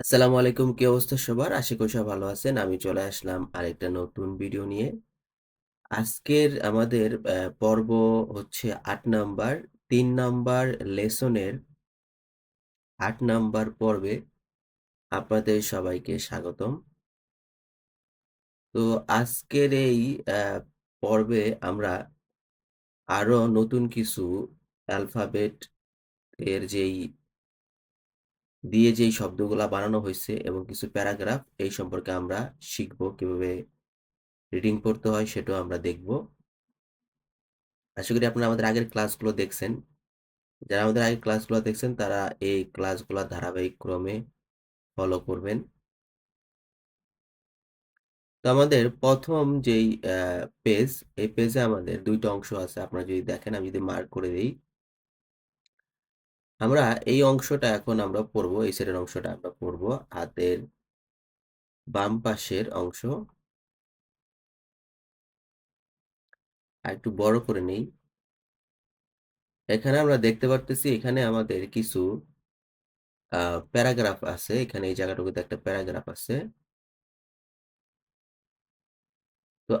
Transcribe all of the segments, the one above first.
আসসালামু আলাইকুম। কি অবস্থা সবার? আশা করি সবাই ভালো আছেন। আমি চলে আসলাম আরেকটা নতুন ভিডিও নিয়ে। আজকের আমাদের পর্ব হচ্ছে ৮ নাম্বার, ৩ নাম্বার লেসনের ৮ নাম্বার পর্বে আপনাদের সবাইকে স্বাগতম। তো আজকের এই অ্যা পর্বে আমরা আরো নতুন কিছু অ্যালফাবেট এর যেই শব্দগুলা বানানো হইছে এবং কিছু প্যারাগ্রাফ এই সম্পর্কে আমরা শিখব। কিভাবে রিডিং পড়তে হয় সেটাও আমরা দেখব। আশা করি আপনারা আমাদের আগের ক্লাসগুলো দেখছেন। যারা আমাদের আগের ক্লাসগুলো দেখছেন তারা এই ক্লাসগুলা ধারাবাহিক ক্রমে ফলো করবেন। তো আমাদের ১ম যেই পেজ, এই পেজে আমাদের ২ টা অংশ আছে। আপনারা যদি দেখেন আমি যদি মার্ক করে দেই, আমরা এই অংশটা এখন আমরা পড়বো। এই সাইডের অংশটা আমরা পড়বো। হাতের বাম পাশের অংশ। আরেকটু বড় করে নেই। এখানে আমরা দেখতে পারতেছি এখানে আমাদের কিছু আ প্যারাগ্রাফ আছে। এখানে এই জায়গাটুকুতে একটা প্যারাগ্রাফ আছে। তো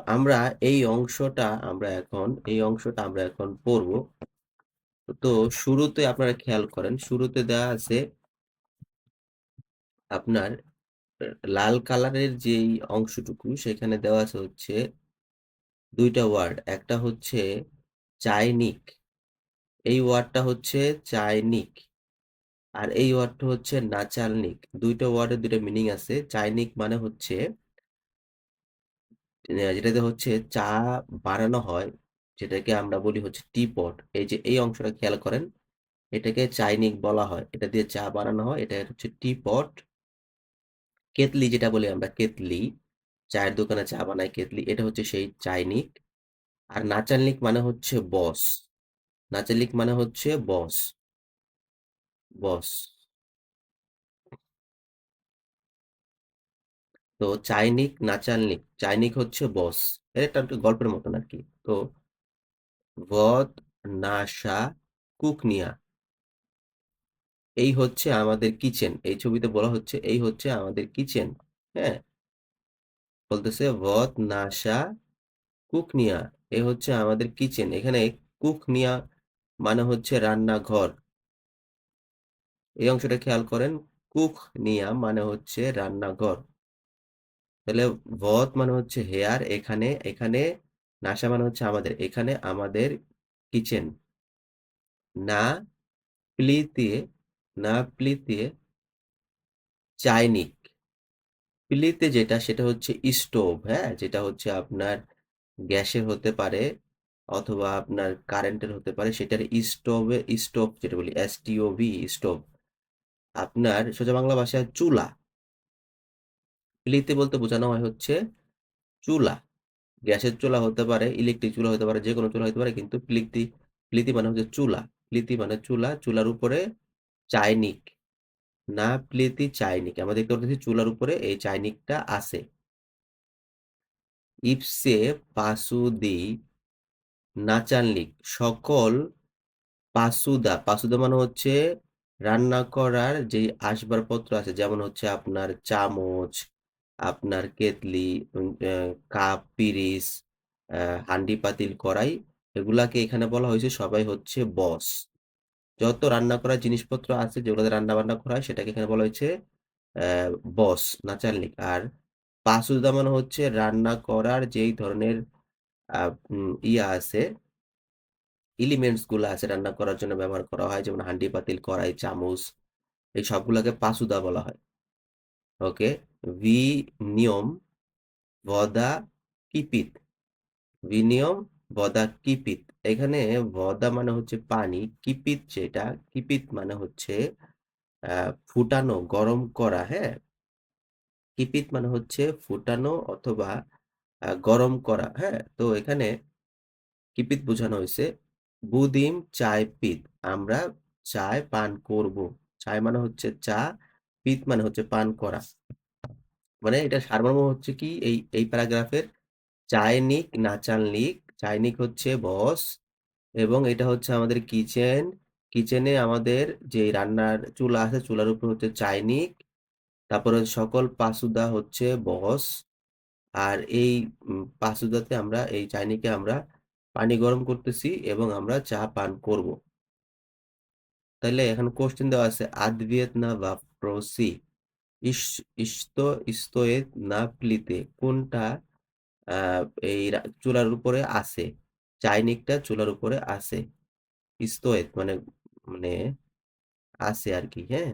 এই অংশটা আমরা এখন পড়বো। তো শুরুতে আপনারা খেয়াল করেন, শুরুতে দেওয়া আছে আপনার লাল কালারের যেই অংশটুকু সেখানে দেওয়া আছে হচ্ছে ২ টা ওয়ার্ড। একটা হচ্ছে চাইনিক। এই ওয়ার্ডটা হচ্ছে চাইনিক। আর এই ওয়ার্ডটা হচ্ছে নাচালনিক। ২ টা ওয়ার্ডের ২ টা মিনিং আছে। চাইনিক মানে হচ্ছে যেটাতে হচ্ছে চা বানানো হয়, যেটাকে আমরা বলি হচ্ছে টি-পট। এই যে এই অংশটা খেয়াল করেন, এটাকে চাইনিক বলা হয়। এটা দিয়ে চা বানানো হয়। এটা হচ্ছে টি-পট। কেতলি যেটা বলি আমরা কেতলি, চায়ের দোকানে চা বানায় কেতলি। এটা হচ্ছে সেই চাইনিক। আর নাচালনিক মানে হচ্ছে বস। নাচালনিক মানে হচ্ছে বস, বস। তো চাইনিক, নাচালনিক। চাইনিক হচ্ছে বস। এটা একটু গল্পের মতন আরকি। তো ভদ, নাসা, কুকনিয়া। এই হচ্ছে আমাদের কিচেন। এই ছবিতে বলা হচ্ছে এই হচ্ছে আমাদের কিচেন। হ্যাঁ? বলতেছে ভদ, নাসা, কুকনিয়া। এ হচ্ছে আমাদের কিচেন। এখানে কুকনিয়া মানে হচ্ছে রান্নাঘর। এই অংশটা খেয়াল করেন। কুকনিয়া মানে হচ্ছে রান্নাঘর। তাহলে ভদ মানে হচ্ছে হেয়ার এখানে নাসা মানে হচ্ছে আমাদের। এখানে আমাদের কিচেন। না প্লিতে না প্লিতে চাইনিক। প্লিতে যেটা সেটা হচ্ছে স্টোভ, হ্যাঁ? যেটা হচ্ছে আপনার গ্যাসের হতে পারে অথবা আপনার কারেন্টের হতে পারে। সেটার স্টোভ যেটা বলি এসটিওভি স্টোভ। আপনার সোজা বাংলা ভাষায় চুলা। প্লিতে বলতে বোঝানো হয় হচ্ছে চুলা। গ্যাসের চুলা হতে পারে, ইলেকট্রিক চুলা হতে পারে, যেকোনো চুলা হতে পারে কিন্তু প্লিতি মানে হচ্ছে চুলা। প্লিতি মানে চুলা, চুলার উপরে চাইনিক। না প্লিতি চাইনিক। আমরা দেখতে পারতেছি চুলার উপরে এই চাইনিকটা আছে। ইপসে পাসুদি নাচানলিক সকল পাসুদা মানে হচ্ছে রান্না করার যেই আসবাবপত্র আছে যেমন হচ্ছে আপনার চামচ, আপনার কেতলি, কাপ, পিরিচ, হান্ডি-পাতিল, কড়াই এগুলাকে এখানে বলা হয়েছে সবাই হচ্ছে বস। যত রান্না করার জিনিসপত্র আছে যেগুলোতে রান্না-বান্না করা হয় সেটাকে এখানে বলা হয়েছে বস, নাচালনিক। আর পাসুদা মানে হচ্ছে রান্না করার যেই ধরনের আ ইয়া আছে এলিমেন্টস গুলা আছে রান্না করার জন্য ব্যবহার করা হয় যেমন হান্ডি-পাতিল, কড়াই, চামচ এই সবগুলাকে পাসুদা বলা হয়। ওকে? ভি নিয়ম ভদা কিপিত। ভিনিয়ম ভদা কিপিত। এখানে ভদা মানে হচ্ছে পানি, কিপিত যেটা, কিপিত মানে হচ্ছে আ ফুটানো, গরম করা, হ্যাঁ? কিপিত মানে হচ্ছে ফুটানো অথবা গরম করা, হ্যাঁ? তো এখানে কিপিত বোঝানো হইছে বুদিম চায় পিত। আমরা চায় পান করব। চায় মানে হচ্ছে চা, পিত মানে হচ্ছে পান করা। মানে এটার সারমর্ম হচ্ছে কি এই প্যারাগ্রাফের চায়নিক, নাচালনিক। চায়নিক হচ্ছে বস এবং এটা হচ্ছে আমাদের কিচেন। কিচেনে আমাদের যে রান্নার চুলা আছে চুলার উপর হচ্ছে চায়নিক তারপরে সকল পাসুদা হচ্ছে বস। আর এই পাসুদাতে আমরা এই চাইনিকে আমরা পানি গরম করতেছি এবং আমরা চা পান করব। তাইলে এখানে কোয়েশ্চেন দেওয়া আছে "Adviet na vопроси, что стоит на плите?" কোনটা আ এই চুলার উপরে আছে? চাইনিকটা চুলার উপরে আছে। "стоит" মানে মানে আছে আরকি, হ্যাঁ?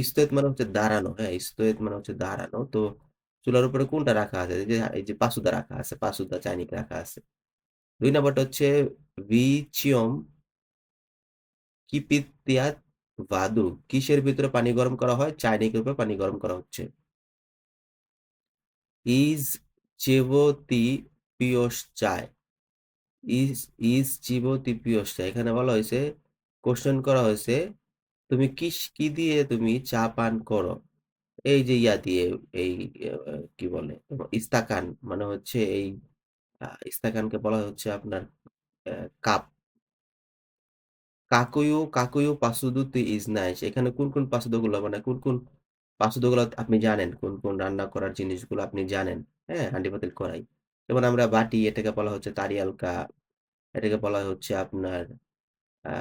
"стоит" মানে হচ্ছে দাঁড়ানো, হ্যাঁ? "стоит" মানে হচ্ছে দাঁড়ানো। তো চুলার উপরে কোনটা রাখা আছে? এই যে পাসুদা রাখা আছে, পাসুদা চাইনিক রাখা আছে। ২ নাম্বারটা হচ্ছে "Вичиом কিপিত্যা ভাদু" কিসের ভিতরে পানি গরম করা হয়? চাইনিকের উপর পানি গরম করা হচ্ছে। "ইজ চিবোতি পিওস চায়" ইজ ইজ চিবোতি পিওস চায়। এখানে বলা হইছে কোয়েশ্চেন করা হয়েছে, "তুমি কি দিয়ে তুমি চা পান করো?" এই যে ইয়া দিয়ে এই কি বলে? ইস্তাকান মানে হচ্ছে এই ইস্তাকানকে বলা হচ্ছে আপনার কাপ। কাকুয়ু পাসুদুতে ইজ নাইস। এখানে কোন পাসুদুগুলো মানে কোন পাসুদুগুলো আপনি জানেন? কোন রান্না করার জিনিসগুলো আপনি জানেন? হ্যাঁ? হাঁড়ি-পাতিল, কড়াই। যেমন আমরা বাটি এটাকে বলা হচ্ছে তারিয়ালকা, এটাকে বলা হচ্ছে আপনার আ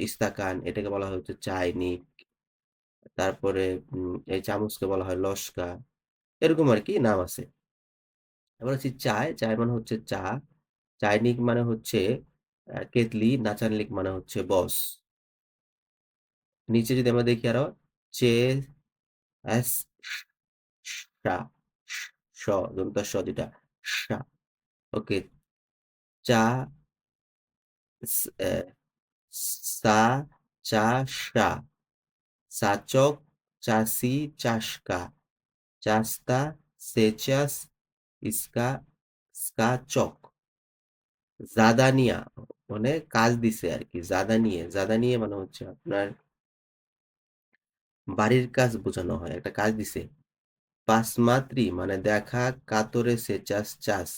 ইস্তাকান, এটাকে বলা হচ্ছে চাইনিক। তারপরে এই চামচকে বলা হয় লস্কা। এরকম আরকি নাম আছে। এবার হচ্ছে চায়, চায় মানে হচ্ছে চা। চাইনিক মানে হচ্ছে কেতলি, নাচানলিক মানে হচ্ছে বস। নিচে যদি আমরা দেখি আরো চে এস সা স দন্ত্য স যেটা সা। ওকে। চা স এ সা চা সা। চাচক, চাষি, চাষকা। চাস্তা, সেচাস, ইস্কা, স্কাচক। জাদানিয়া মানে কাজ দিছে আরকি। জাদানিয়ে মানে হচ্ছে আপনার বাড়ির কাজ বোঝানো হয়। একটা কাজ দিছে। পাসমাত্রি মানে দেখা, কাতরে সেচাস চাস।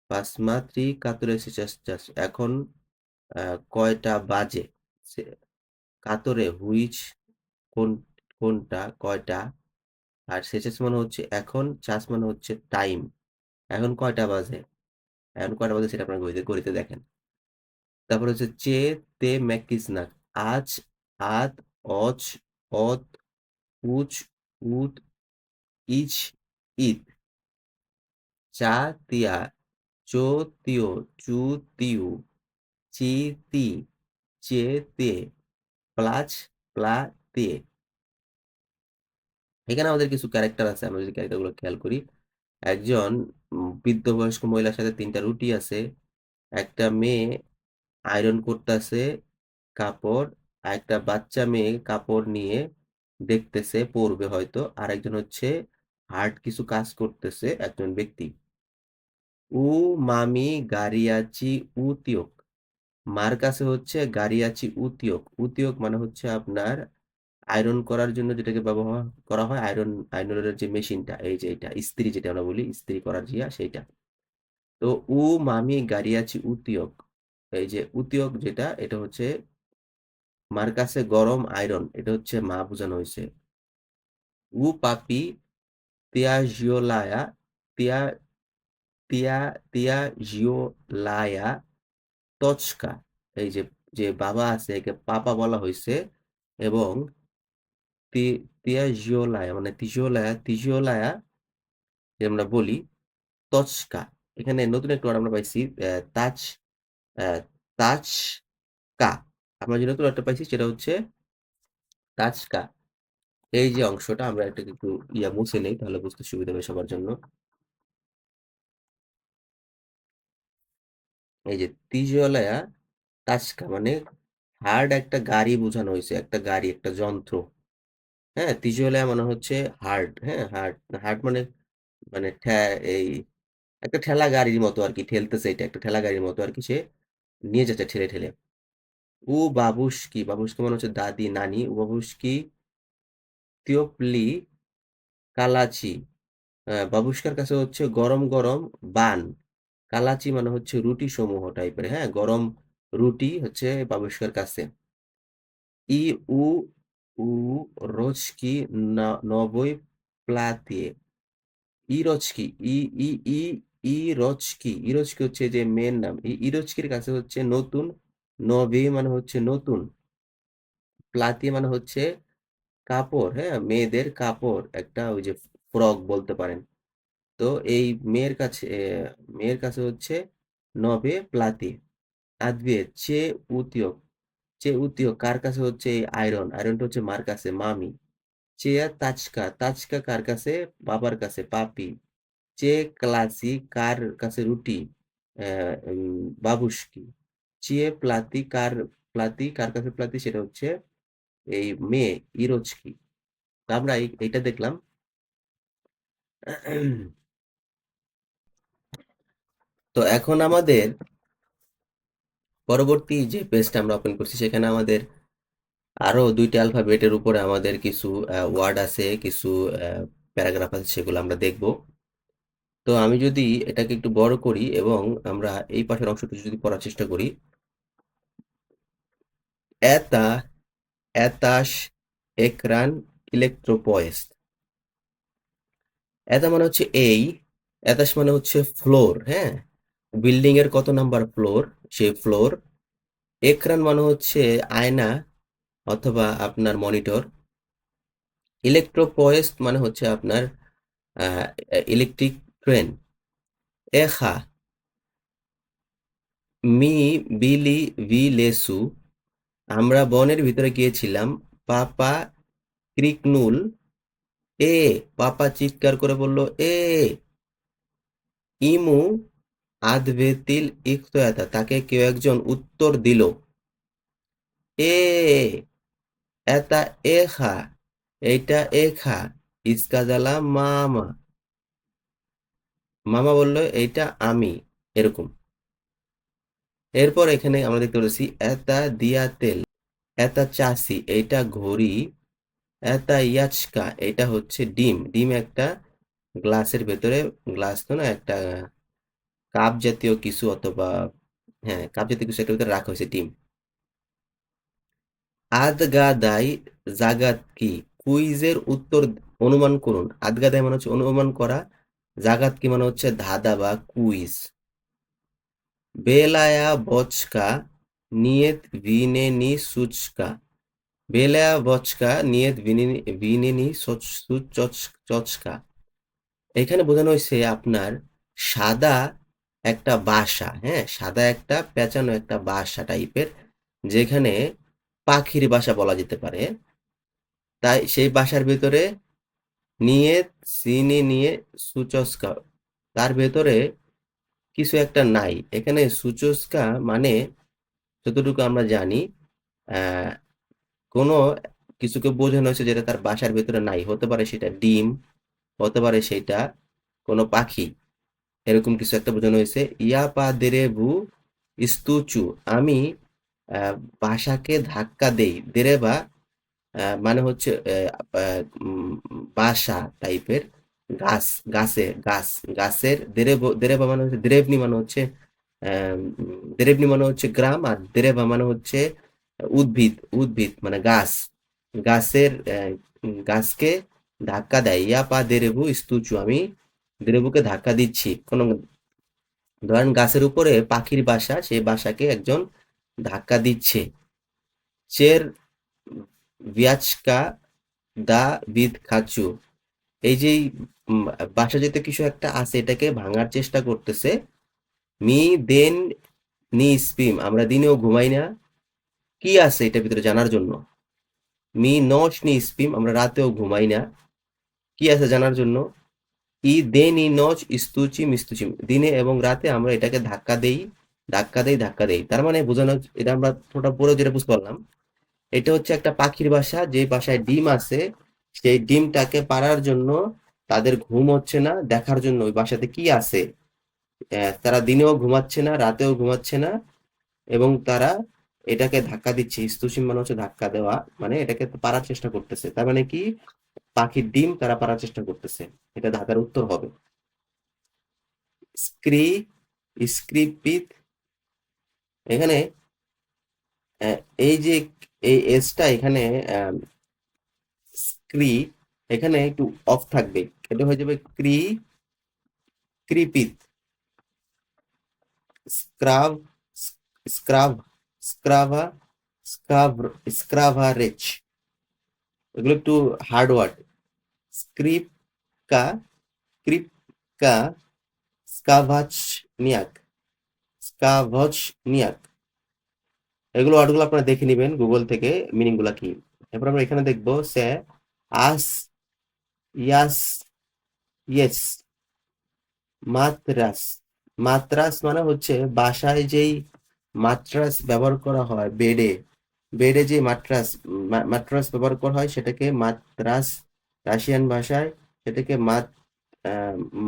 পাসমাত্রি কাতরে সেচাস চাস। এখন আ কয়টা বাজে? সে কাতরে হুইচ কোন কোনটা, কয়টা? আর সেচাস মানে হচ্ছে এখন, চাস মানে হচ্ছে টাইম। এখন কয়টা বাজে? এখন কয়টা বাজে সেটা আপনার ঘড়িতে দেখেন। তারপরে হচ্ছে চে, তে, মেকিসনাক। আজ, আদ, অজ, অদ, উচ, উদ, ইচ, ইদ। চা, তিয়া, চো, তিও, চু, তিউ, চি, তি, চে, তে, প্লাচ, প্লা, তে। এখানে আমাদের কিছু ক্যারেক্টার আছে। আমরা যদি ক্যারেক্টার গুলো খেয়াল করি। একজন বৃদ্ধ বয়স্ক মহিলার সাথে ৩ টা রুটি আছে। একটা মেয়ে আয়রন করতাছে কাপড়। আরেকটা বাচ্চা মেয়ে কাপড় নিয়ে দেখতেছে পড়বে হয়তো। আরেকজন হচ্ছে হার্ড কিছু কাজ করতেছে একজন ব্যক্তি। উ মামি গারিয়াচি উতিয়োক। মার কাছে হচ্ছে গারিয়াচি উতিয়োক। উতিয়োক মানে হচ্ছে আপনার আয়রন করার জন্য যেটাকে ব্যবহার করা হয় আয়রনের যে মেশিনটা এই যে এইটা ইস্ত্রি যেটা আমরা বলি ইস্ত্রি করার সেইটা। তো উ মামি গারিয়াচি উতিয়োক। এই যে উতিয়োক যেটা এটা হচ্ছে মার কাছে গরম আয়রন। এটা হচ্ছে মা বুঝানো হইছে। উ পাপি তিয়াজিওলায়া তিয়া তিয়া তিয়াজিওলায়া তচকা। এই যে বাবা আছে একে পাপা বলা হইছে এবং তি তিয়াজিওলায়া মানে তিজিওলায়া যে আমরা বলি তচকা। এখানে নতুন একটা ওয়ার্ড আমরা পাইছি অ্যা তাচকা। আমরা যে নতুন একটা পাইছি সেটা হচ্ছে তাচকা। এই যে অংশটা আমরা এটা একটু মুছে নেই তাহলে বুঝতে সুবিধা হবে সবার জন্য। এই যে তিজলায়া টাচকা মানে হার্ড একটা গাড়ি বোঝানো হইছে। একটা গাড়ি, একটা যন্ত্র। হ্যাঁ? তিজলায়া মানে হচ্ছে হার্ড, হ্যাঁ? হার্ড মানে মানে এই একটা ঠেলা গাড়ির মতো আরকি ঠেলতেছে এটা। একটা ঠেলা গাড়ির মতো আরকি সে নিয়ে যাচ্ছে ঠেলে। ও বাবুশকি, বাবুশকি মানে হচ্ছে দাদি, নানি। ও বাবুশকি তিয়োপলি কালাচি। বাবুশকার কাছে হচ্ছে গরম বান। কালাচি মানে হচ্ছে রুটি সমূহ টাইপের, হ্যাঁ? গরম রুটি হচ্ছে বাবুশকার কাছে। ই উ উ রোচকি নবৈ প্লাতিয়ে। ইরোচকি ই ই ই ইরোচকি। ইরোচকি হচ্ছে যে মেয়ের নাম। ইরোচকির কাছে হচ্ছে নতুন, নবী মানে হচ্ছে নতুন, প্লাতি মানে হচ্ছে কাপড়, হ্যাঁ? মেয়েদের কাপড়। একটা ওই যে ফ্রক বলতে পারেন। তো এই মেয়ের কাছে হচ্ছে নবে প্লাতি। আদবিয়ে চে উতিয়। চে উতিয় কার কাছে হচ্ছে এই আয়রন। আয়রনটা হচ্ছে মার কাছে, মামি। চেয়া তাচকা। তাচকা কার কাছে? বাবার কাছে, পাপি। চে ক্লাসি কার কাছে রুটি? অ্যা বাবুর্চি। চেয়ে প্লাতি কার কাছে প্লাতি? সেটা হচ্ছে এই মেয়ে, ইরোচকি। তো আমরা এইটা দেখলাম। তো এখন আমাদের পরবর্তী যে পেজটা আমরা ওপেন করছি সেখানে আমাদের আরো ২ টা অ্যালফাবেটের উপরে আমাদের কিছু ওয়ার্ড আছে, কিছু প্যারাগ্রাফ আছে সেগুলো আমরা দেখব। তো আমি যদি এটাকে একটু বড় করি এবং আমরা এই পাশের অংশটুকু যদি পড়ার চেষ্টা করি। এতা, এতাস, একরান, ইলেক্ট্রোপয়েস্ট। এতা মানে হচ্ছে এই, এতাস মানে হচ্ছে ফ্লোর, হ্যাঁ? বিল্ডিং এর কত নাম্বার ফ্লোর, সেই ফ্লোর। একরান মানে হচ্ছে আয়না অথবা আপনার মনিটর। ইলেক্ট্রোপয়েস্ট মানে হচ্ছে আপনার আ ইলেকট্রিক ট্রেন। এখা, মি বিলি ভিলেসু, আমরা বনের ভিতরে গিয়েছিলাম। পাপা ক্রিকনুল, এ, পাপা চিৎকার করে বলল, এ। ইমু আদভেতিল ইকতয়াতা, তাকে কেউ একজন উত্তর দিল। এ, এতা এখা, এইটা এখা। ইস্কাজালা মামা, মামা বলল এইটা আমি, এরকম। এরপর এখানে আমরা দেখতে পাচ্ছি এতা দিয়াতেল, এতা চাষি, এইটা ঘড়ি। এতা ইয়াচকা, এটা হচ্ছে ডিম। ডিম একটা গ্লাসের ভেতরে, গ্লাস তো না, একটা কাপ জাতীয় কিছু অথবা হ্যাঁ, কাপ জাতীয় কিছু একটা ভিতরে রাখা হয়েছে ডিম। আদগাদাই জাগাত কি, কুইজের উত্তর অনুমান করুন। আদগাদাই মানে হচ্ছে অনুমান করা, জাগাত কি মানে হচ্ছে ধাঁধা বা কুইজ। বেলায়া বচকা নিয়েত ভিনেনি সুচকা। বেলায়া বচকা নিয়েত ভিনেনি চচকা। এখানে বোঝানো হয়েছে আপনার সাদা একটা বাসা, হ্যাঁ? সাদা একটা পেঁচানো একটা বাসা টাইপের, যেখানে পাখির বাসা বলা যেতে পারে। তাই সেই বাসার ভেতরে নিয়ে সিনে নিয়ে সুচস্কা, তার ভেতরে কিছু একটা নাই। এখানে সুচস্কা মানে যতটুকু আমরা জানি আহ কোনো কিছুকে বোঝানো হয়েছে যেটা তার বাসার ভেতরে নাই। হতে পারে সেটা ডিম, হতে পারে সেটা কোনো পাখি, এরকম কিছু একটা বোঝানো হয়েছে। ইয়া পা দেরে ভু স্তুচু, আমি আহ, বাসাকে ধাক্কা দেই। দেরেবা মানে হচ্ছে বাসা টাইপের, গাছ, গাছের দেরেবা মানে হচ্ছে দেরেবনি, মানে হচ্ছে দেরেবনি মানে হচ্ছে গ্রাম, আর দেরেবা মানে হচ্ছে উদ্ভিদ, উদ্ভিদ মানে গাছ, গাছের গাছকে ধাক্কা দেয়। ইয়া পা দেরেবু স্তুচু, আমি দেরেবুকে ধাক্কা দিচ্ছি। কোন ধরেন গাছের উপরে পাখির বাসা, সেই বাসাকে একজন ধাক্কা দিচ্ছে। চের ভিয়াচকা দা বিদ খাচ্ছু, এই যে উম, বাসা যেতে কিছু একটা আছে এটাকে ভাঙার চেষ্টা করতেছে। মি দেন নি স্পিম, আমরা দিনেও ঘুমাই না, কি আছে এটার ভিতরে জানার জন্য। মি নস নি স্পিম, আমরা রাতেও ঘুমাই না, কি আছে জানার জন্য। ই দেন ই নচ স্তুচি মিস্তুচি, দিনে এবং রাতে আমরা এটাকে ধাক্কা দেই। তার মানে বোঝানো, এটা আমরা পুরোটা পড়ে যেটা বুঝতে পারলাম, এটা হচ্ছে একটা পাখির বাসা, যে বাসায় ডিম আছে। সেই ডিমটাকে পাড়ার জন্য তাদের ঘুম হচ্ছে না, দেখার জন্য ওই বাসাতে কি আছে। তারা দিনেও ঘুমাচ্ছে না, রাতেও ঘুমাচ্ছে না, এবং তারা এটাকে ধাক্কা দিচ্ছে। স্থুসিম মানে হচ্ছে ধাক্কা দেওয়া, মানে এটাকে পারার চেষ্টা করতেছে। তার মানে কি, পাখির ডিম তারা পারার চেষ্টা করতেছে। এটা ধাঁধার উত্তর হবে। স্ক্রি স্ক্রিপিত, এখানে আহ, এই যে এই এসটা এখানে ক্রি এখানে একটু অফ থাকবে, এটা হয়ে যাবে কৃপিত, স্ক্রাভ, স্ক্রাভ, স্ক্রাভা, স্ক্রাভ, স্ক্রাভারেচ। এগুলো একটু হার্ড ওয়ার্ড। স্ক্রিপকা, ক্রিপকা, স্কাভাচনিয়াক, স্কাভচনিয়াক। এগুলো ওয়ার্ডগুলো আপনারা দেখে নেবেন গুগল থেকে মিনিং গুলা কি। এরপর আমরা এখানে দেখবো সে আস, ইয়াস, ইয়েস, মাত্রাস। মাত্রাস মানে হচ্ছে বাসায় যেই মাত্রাস ব্যবহার করা হয়, বেডে বেডে যে মাত্রাস মাত্রাস ব্যবহার করা হয় সেটাকে মাত্রাস। রাশিয়ান ভাষায় সেটাকে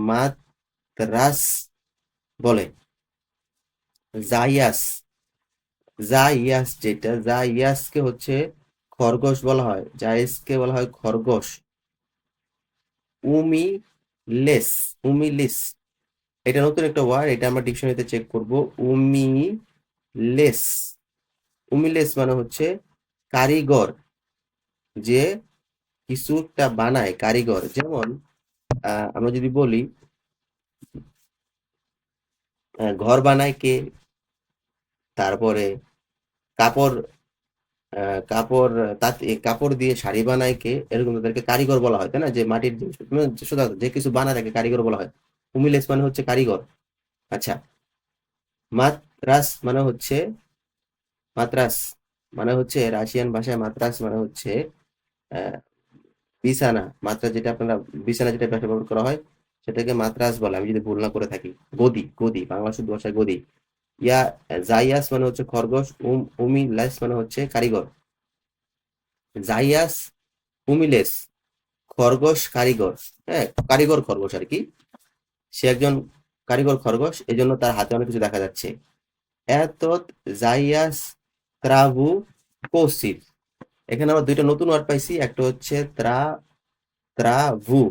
মাত্রাস বলে। জাইয়াস, জাইয়াস যেটা জাইয়াসকে হচ্ছে খরগোশ বলা হয়, জাইসকে বলা হয় খরগোশ। উমিলেস, উমিলিস, এটা নতুন একটা ওয়ার্ড, এটা আমরা ডিকশনারিতে চেক করব। উমিলেস, উমিলেস মানে হচ্ছে কারিগর, যে কিছুটা বানায় কারিগর। যেমন আমরা যদি বলি ঘর বানায় কে, তারপরে কাপড় কাপড় তাঁত কাপড় দিয়ে শাড়ি বানায় কে, এরকম তাদেরকে কারিগর বলা হয়, তাই না? যে মাটির জিনিস মানে যে কিছু বানায় তাকে কারিগর বলা হয়। উমিলেস মানে হচ্ছে কারিগর। আচ্ছা, মাত্রাস মানে হচ্ছে মাত্রাস মানে হচ্ছে রাশিয়ান ভাষায় মাত্রাস মানে হচ্ছে আহ, বিছানা। মাত্রা যেটা আপনারা বিছানা যেটা ব্যবহার করা হয় সেটাকে মাত্রাস বলে, আমি যদি ভুল না করে থাকি। গদি, গদি বাংলা শুদ্ধ ভাষায় গদি। ইয়া জাইয়াস মানে হচ্ছে খরগোশ, উমিলেস মানে হচ্ছে কারিগর। জাইয়াস, উমিলেস, খরগোশ কারিগর। হ্যাঁ, কারিগর খরগোশ আর কি। সে একজন কারিগর খরগোশ, এই জন্য তার হাতে অনেক কিছু দেখা যাচ্ছে। এতত জাইয়াস ত্রাভু কৌশিক। এখানে আমরা দুইটা নতুন ওয়ার্ড পাইছি, একটা হচ্ছে ত্রাভু,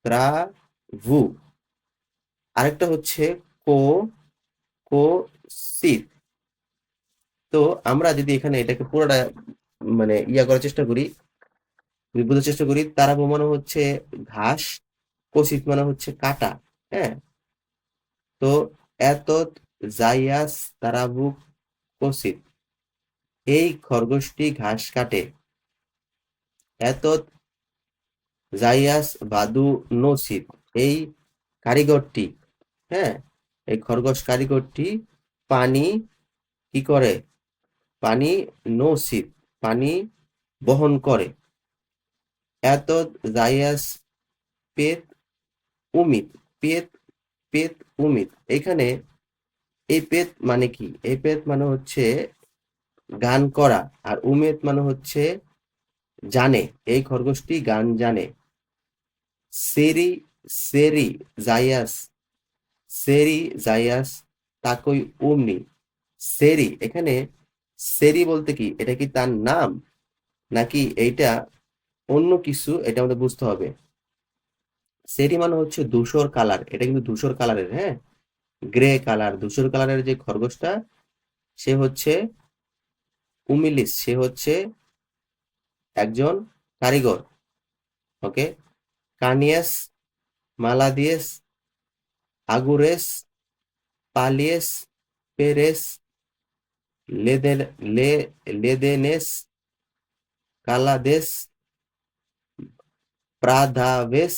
ত্রাভু, আরেকটা হচ্ছে কো কোসিত। তো আমরা যদি এখানে এটাকে পুরোটা মানে করার চেষ্টা করি, বোঝার চেষ্টা করি, তারাবু মানে হচ্ছে ঘাস, কোসিত মানে হচ্ছে কাটা। হ্যাঁ, তো এতত জাইয়াস তারাবু কোসিত, এই খরগোশটি ঘাস কাটে। এতত জাইয়াস বাদু নসিত, এই কারিগরটি, হ্যাঁ, এই খরগোশ কারিগরটি পানি কি করে, পানি নসিত, পানি বহন করে। এতত জাইয়াস পেত উমিত, পেত, পেত উমিত। এখানে এই পেত মানে কি? এই পেত মানে হচ্ছে গান করা, আর উমেদ মানে হচ্ছে জানে, এই খরগোশটি গান জানে। সেরি, সেরি জাইয়াস, সেরি জাইয়াস তাকই উমনি। সেরি, এখানে সেরি বলতে কি, এটা কি তার নাম নাকি এইটা অন্য কিছু, এটা আমাদের বুঝতে হবে। সেরি মানে হচ্ছে ধূসর কালার, এটা কিন্তু ধূসর কালারের, হ্যাঁ, গ্রে কালার, ধূসর কালারের যে খরগোশটা, সে হচ্ছে উমিলিস, সে হচ্ছে একজন কারিগর। ওকে, কানিয়াস, মালাদিয়েস, আগুরেস, পালিয়েস, পেরেস, লেদেন, লেদেনেস, কালাদেস, প্রাদাভেস,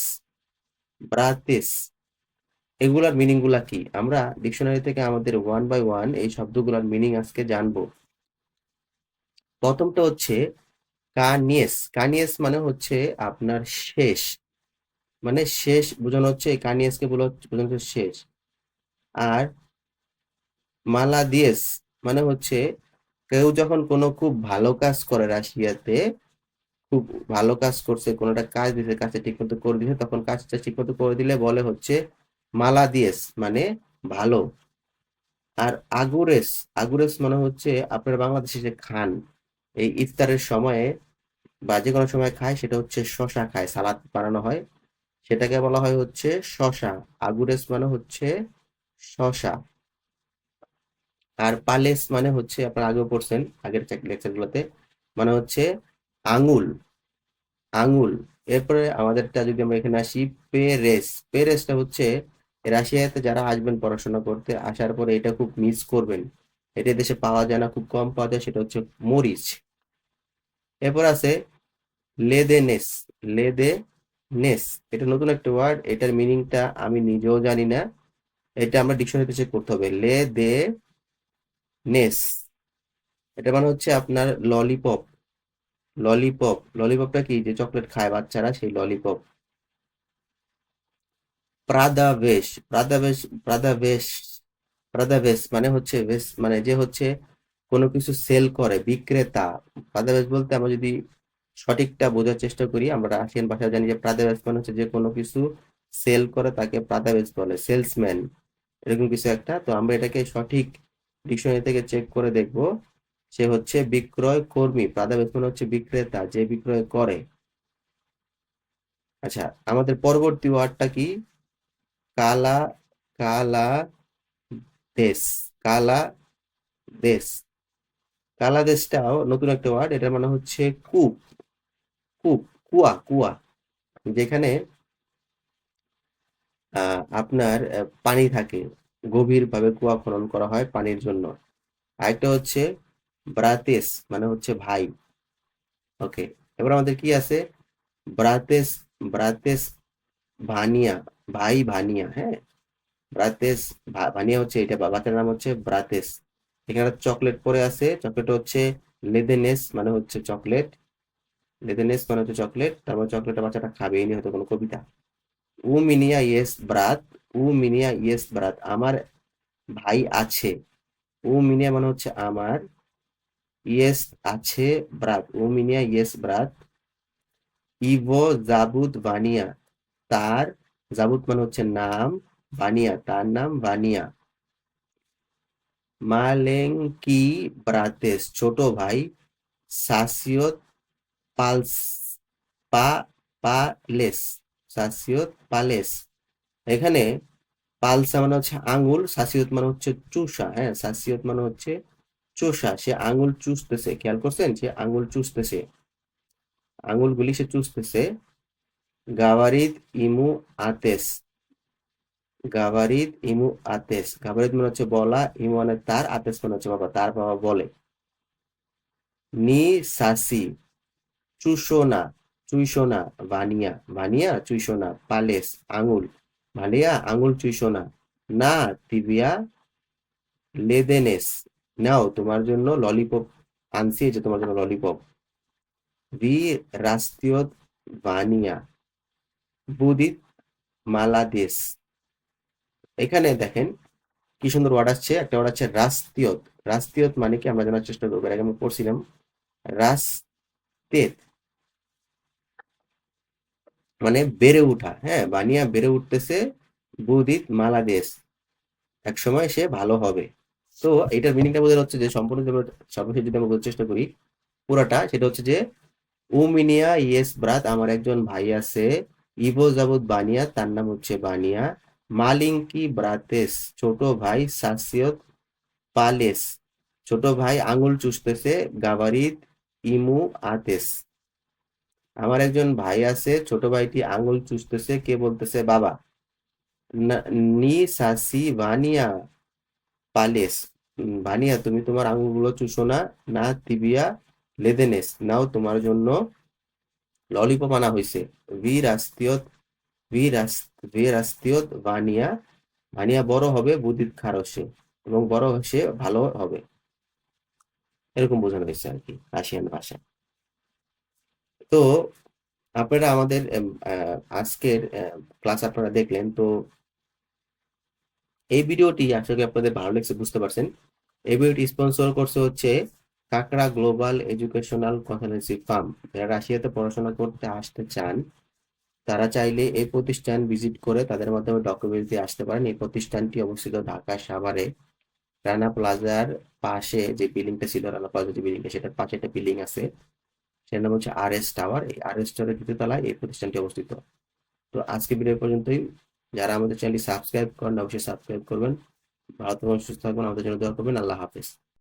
ব্রাতিস। এগুলার মিনিং গুলা কি? আমরা ডিকশনারি থেকে আমাদের ওয়ান বাই ওয়ান এই শব্দগুলোর মিনিং আজকে জানবো। প্রথমটা হচ্ছে কানিয়েস। কানিয়েস মানে হচ্ছে আপনার শেষ, মানে শেষ বোঝানো হচ্ছে, এই কানিয়েসকে বোঝানো হচ্ছে শেষ। আর মালাদিয়েস মানে হচ্ছে কেউ যখন কোনো খুব ভালো কাজ করে রাশিয়াতে, খুব ভালো কাজ করছে, কোনো একটা কাজ দিছে, কাজটা ঠিক মতো করে দিছে, তখন কাজটা ঠিক মতো করে দিলে বলে হচ্ছে মালাদিয়েস, মানে ভালো। আর আগুরেস, আগুরেস মানে হচ্ছে আপনার বাংলাদেশে যে খান এই ইফতারের সময়ে বা যে কোনো সময় খায়, সেটা হচ্ছে শশা খায়, সালাদ বানানো হয়, সেটাকে বলা হয় হচ্ছে শশা। আগুরেস মানে হচ্ছে শশা। আর পালেস মানে হচ্ছে আপনারা আগেও পড়ছেন আগের লেকচার গুলোতে, মানে হচ্ছে আঙুল, আঙুল। এরপরে আমাদেরটা যদি আমরা এখানে আসি, পেরেস। পেরেসটা হচ্ছে রাশিয়াতে যারা আসবেন পড়াশোনা করতে, আসার পরে এটা খুব মিস করবেন। এটা দেশে পাওয়া যায় না, খুব কম পাওয়া যায়, সেটা হচ্ছে মরিচ। এরপর আছে লেদেনেস, লেদেনেস। এটা নতুন একটা ওয়ার্ড, এটার মিনিংটা আমি নিজেও জানি না। এটা আমরা ডিকশনারিতে চেক করতে হবে। লেদেনেস, এটা মানে হচ্ছে আপনার ললিপপ। ললিপপ, ললিপপটা কি, যে চকলেট খায় বাচ্চারা, সেই ললিপপ। প্রাদাবেশ, প্রাদাবেশ, প্রাদাবেশ, প্রাদাবেশ মানে হচ্ছে বেশ, মানে যে হচ্ছে কোনো কিছু সেল করে, বিক্রেতা। প্রাদাবেশ বলতে আমরা যদি সঠিকটা বোঝার চেষ্টা করি, আমরা রাশিয়ান ভাষায় জানি যে প্রাদাবেশ মানে হচ্ছে যে কোনো কিছু সেল করে তাকে প্রাদাবেশ বলে, সেলসম্যান, এরকম কিছু একটা। তো আমরা এটাকে সঠিক ডিকশনারি থেকে চেক করে দেখব। সে হচ্ছে বিক্রয় কর্মী। প্রাদাবেশ মানে হচ্ছে বিক্রেতা, যে বিক্রয় করে। আচ্ছা, আমাদের পরবর্তী ওয়ার্ডটা কি? কালা, কালা দেশ, কালা দেশ। কালা দেশটাও নতুন একটা ওয়ার্ড, এটার মানে হচ্ছে কূপ, কূপ, কুয়া, কুয়া, যেখানে আপনার পানি থাকে, গভীরভাবে কুয়া খনন করা হয় পানির জন্য। আরেকটা হচ্ছে ব্রাতেস, মানে হচ্ছে ভাই। ওকে, এবার আমাদের কি আছে? ব্রাতেস, ব্রাতেস ভানিয়া, ভাই ভানিয়া, হ্যাঁ। ব্রাতেস ভানিয়া হচ্ছে এটা, বাচ্চার নাম হচ্ছে ব্রাতেস। এখানে চকলেট পরে আছে, চকলেট হচ্ছে লেদেনেস, মানে হচ্ছে চকলেট। লেদেনেস মানে হচ্ছে চকলেট, তারপর চকলেটটা বাচ্চাটা খাবে, এই নিয়ে হয়তো কোনো কবিতা। উ মিনিয়া ইয়েস ব্রাত, উ মিনিয়া ইয়েস ব্রাত, আমার ভাই আছে। উ মিনিয়া মানে হচ্ছে আমার, ইয়েস আছে, ব্রাত, উ মিনিয়া ইয়েস ব্রাত। ইভো জাবুত বানিয়া, তার, জাবুত মানে হচ্ছে নাম, বানিয়া তার নাম, বানিয়া। মালেঙ্কি ব্রাতেস ছোট ভাই, সাসিয়ত পালস, পা, পালেস, সাসিয়ত পালেস। এখানে পালসা মানে হচ্ছে আঙ্গুল, সাসিয়ত মানে হচ্ছে চুষা, হ্যাঁ, সাসিয়ত মানে হচ্ছে চুষা। সে আঙ্গুল চুষতেছে, খেয়াল করছেন, সে আঙ্গুল চুষতেছে, আঙ্গুলগুলি সে চুষতেছে। গাওয়ারিদ ইমু আতেস, গাভারিদ ইমু আতেস। গাভারিদ মানে হচ্ছে বলা, ইমু মানে তার, আতেস মানে হচ্ছে বাবা, তার বাবা বলে। নি সাসি, চুষোনা, চুইসোনা, ভানিয়া, ভানিয়া চুইসোনা, পালেস আঙুল, ভালিয়া আঙুল চুইসোনা, না তিবিয়া লেদেনেস, নাও তোমার জন্য ললিপপ আনছি, এই যে তোমার জন্য ললিপপ। ভি রাস্তিয়ত ভানিয়া, বুদিত মালাদেশ। এখানে দেখেন কি সুন্দর ওয়ার্ড আসছে, একটা ওয়ার্ড আছে রাস্তিয়ত। রাস্তিয়ত মানে কি আমরা জানার চেষ্টা করবো, এর আগে আমরা পড়ছিলাম। রাস্তেত মানে বেড়ে ওঠা, হ্যাঁ, বানিয়া বেড়ে উঠতেছে। বুদিত মালাদেশ, এক সময় সে ভালো হবে। তো এটার মিনিংটা বোঝানো হচ্ছে যে সম্পূর্ণ যদি আমরা সর্বশেষ যদি আমরা বোঝার চেষ্টা করি পুরাটা, সেটা হচ্ছে যে উমিনিয়া ইয়েস ব্রাত, আমার একজন ভাই আছে। ইভো যাবত বানিয়া, তার নাম হচ্ছে বানিয়া। মালিঙ্কি ব্রাতেস ছোট ভাই, সাসিয়ত পালেস ছোট ভাই আঙুল চুষতেছে। গাভারিত ইমু আতেস, আমার একজন ভাই আছে, ছোট ভাইটি আঙুল চুষতেছে, কে বলতেছে? বাবা। নি সাসি ভানিয়া পালেস, ভানিয়া তুমি তোমার আঙুলগুলো চুষো না, না তিবিয়া লেদেনেস, নাও তোমার জন্য ললিপপ আনা হয়েছে। ভি রাস্তিয়ত, ভি ভি রাস্তিয়ত ভানিয়া, ভানিয়া বড় হবে বুদ্ধিত খারসে, এবং বড় সে ভালো হবে, এরকম বোঝানো হয়েছে আর কি রাশিয়ান ভাষায়। তো আপনারা আমাদের আজকের ক্লাস আপনারা দেখলেন তো। এই ভিডিওটি আশা করি আপনাদের ভালো লেগেছে, বুঝতে পারছেন। এই ভিডিওটি স্পন্সর করছে হচ্ছে কাকড়া গ্লোবাল এডুকেশনাল কনসালটেন্সি ফার্ম। যারা রাশিয়াতে পড়াশোনা করতে আসতে চান, তারা চাইলে এই প্রতিষ্ঠান ভিজিট করে তাদের মাধ্যমে ডকুমেন্ট দিয়ে আসতে পারেন। এই প্রতিষ্ঠানটি অবস্থিত ঢাকা সাভারে রানা প্লাজার পাশে, যে বিল্ডিংটা ছিল রানা প্লাজা যে বিল্ডিংটা, সেটার পাশে একটা বিল্ডিং আছে, সেটার নাম হচ্ছে আর এস টাওয়ার। এই আর এস টাওয়ারের দ্বিতীয় তলায় এই প্রতিষ্ঠানটি অবস্থিত। তো আজকে ভিডিও পর্যন্তই। যারা আমাদের চ্যানেলটি সাবস্ক্রাইব করেন অবশ্যই সাবস্ক্রাইব করবেন। ভালো থাকবেন, সুস্থ থাকবেন, আমাদের জন্য দোয়া করবেন। আল্লাহ হাফেজ।